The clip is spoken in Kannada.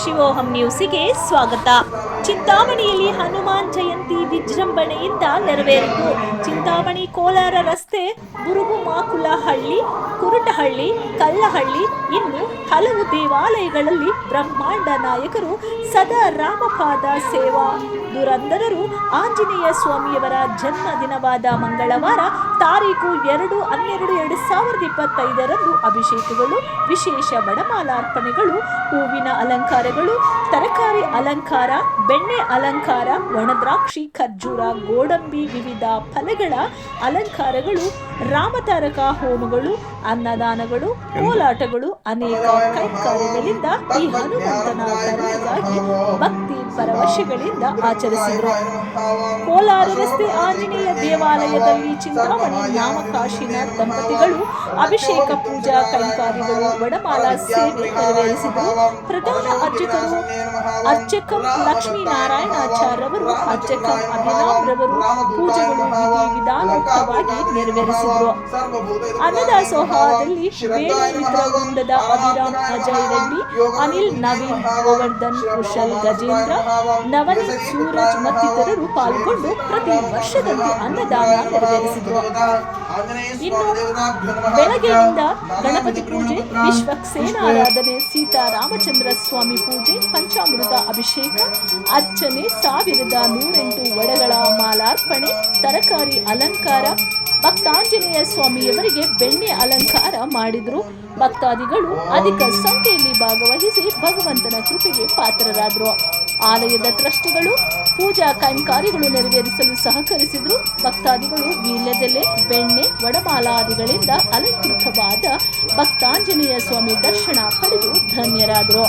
ಶಿವೋಹಂ ನ್ಯೂಸಿಗೆ ಸ್ವಾಗತ. ಚಿಂತಾಮಣಿಯಲ್ಲಿ ಹನುಮಾನ್ ಜಯಂತಿ ವಿಜೃಂಭಣೆಯಿಂದ ನೆರವೇರಿತು. ಚಿಂತಾಮಣಿ ಕೋಲಾರ ರಸ್ತೆ ಬುರುಗುಮಾಕುಲಹಳ್ಳಿ, ಕುರುಟಹಳ್ಳಿ, ಕಲ್ಲಹಳ್ಳಿ ಇನ್ನು ಹಲವು ದೇವಾಲಯಗಳಲ್ಲಿ ಬ್ರಹ್ಮಾಂಡ ನಾಯಕರು ಸದಾ ರಾಮಪಾದ ಸೇವಾ ದುರಂದರರು ಆಂಜನೇಯ ಸ್ವಾಮಿಯವರ ಜನ್ಮ ದಿನವಾದ ಮಂಗಳವಾರ ತಾರೀಕು 2/12/2025 ಅಭಿಷೇಕಗಳು, ವಿಶೇಷ ವಡಮಾಲಾರ್ಪಣೆಗಳು, ಹೂವಿನ ಅಲಂಕಾರಗಳು, ತರಕಾರಿ ಅಲಂಕಾರ, ಬೆಣ್ಣೆ ಅಲಂಕಾರ, ಒಣದ್ರಾಕ್ಷಿ, ಖರ್ಜೂರ, ಗೋಡಂಬಿ, ವಿವಿಧ ಫಲಗಳ ಅಲಂಕಾರಗಳು, ರಾಮತಾರಕ ಹೋಮಗಳು, ಅನ್ನದಾನಗಳು, ಕೋಲಾಟಗಳು, ಅನೇಕ ಕೈಂಕರ್ಯಗಳಿಂದ ಈ ಹನುಮಂತನ ಧರ್ಮಕ್ಕಾಗಿ ಭಕ್ತಿ ಪರವಶಗಳಿಂದ ಆಚರಿಸಿದರು. ಕೋಲಾರ ರಸ್ತೆ ಆಂಜನೇಯ ದೇವಾಲಯದಲ್ಲಿ ಚಿಂತಾಮಣಿ ನಾಮಕಾಶಿನಾಥ್ ದಂಪತಿಗಳು ಅಭಿಷೇಕ ಪೂಜಾ ಕೈಂಕರ್ಯಗಳು, ವಡಮಾಲಾ ಸೇವೆ ನೆರವೇರಿಸಿದರು. ಪ್ರಧಾನ ಅರ್ಚಕಂ ಲಕ್ಷ್ಮೀನಾರಾಯಣಾಚಾರ್ಯರವರು, ಅರ್ಚಕಂ ಅಭಿನವ್ ರವರು ಪೂಜೆಗಳು ವಿಧಾನೋಕ್ತವಾಗಿ ನೆರವೇರಿಸಿದರು. ಅನ್ನದಾಸೋಹದಲ್ಲಿ ವೇಣುಮಿತ್ರ ವೃಂದದ ಅಭಿರಾಮ್, ಅಜಯ್ ರೆಡ್ಡಿ, ಅನಿಲ್, ನವೀನ್, ಗೋವರ್ಧನ್, ಕುಶಲ್, ಗಜೇಂದ್ರ, ನವನೀತ್, ಸೂರಜ್ ಮತ್ತಿತರರು ಪಾಲ್ಗೊಂಡು ಪ್ರತಿ ವರ್ಷದಂತೆ ಅನ್ನದಾನ ನೆರವೇರಿಸಿದರು. ಇನ್ನು ಬೆಳಗ್ಗೆಯಿಂದ ಗಣಪತಿ ಪೂಜೆ, ವಿಶ್ವಕ್ಸೇನಾರಾಧನೆ, ಸೀತಾರಾಮಚಂದ್ರ ಸ್ವಾಮಿ ಪೂಜೆ, ಪಂಚಾಮೃತ ಅಭಿಷೇಕ, ಅರ್ಚನೆ, 1108 ವಡಗಳ ಮಾಲಾರ್ಪಣೆ, ತರಕಾರಿ ಅಲಂಕಾರ, ಭಕ್ತಾಂಜನೇಯ ಸ್ವಾಮಿಯವರಿಗೆ ಬೆಣ್ಣೆ ಅಲಂಕಾರ ಮಾಡಿದರು. ಭಕ್ತಾದಿಗಳು ಅಧಿಕ ಸಂಖ್ಯೆಯಲ್ಲಿ ಭಾಗವಹಿಸಿ ಭಗವಂತನ ಕೃಪೆಗೆ ಪಾತ್ರರಾದರು. ಆಲಯದ ಟ್ರಸ್ಟಿಗಳು ಪೂಜಾ ಕೈಂಕರ್ಯಗಳು ನೆರವೇರಿಸಲು ಸಹಕರಿಸಿದರು. ಭಕ್ತಾದಿಗಳು ವೀಳ್ಯದೆಲೆ, ಬೆಣ್ಣೆ, ವಡಮಾಲಾದಿಗಳಿಂದ ಅಲಂಕೃತವಾದ ಭಕ್ತಾಂಜನೇಯ ಸ್ವಾಮಿ ದರ್ಶನ ಪಡೆದು ಧನ್ಯರಾದರು.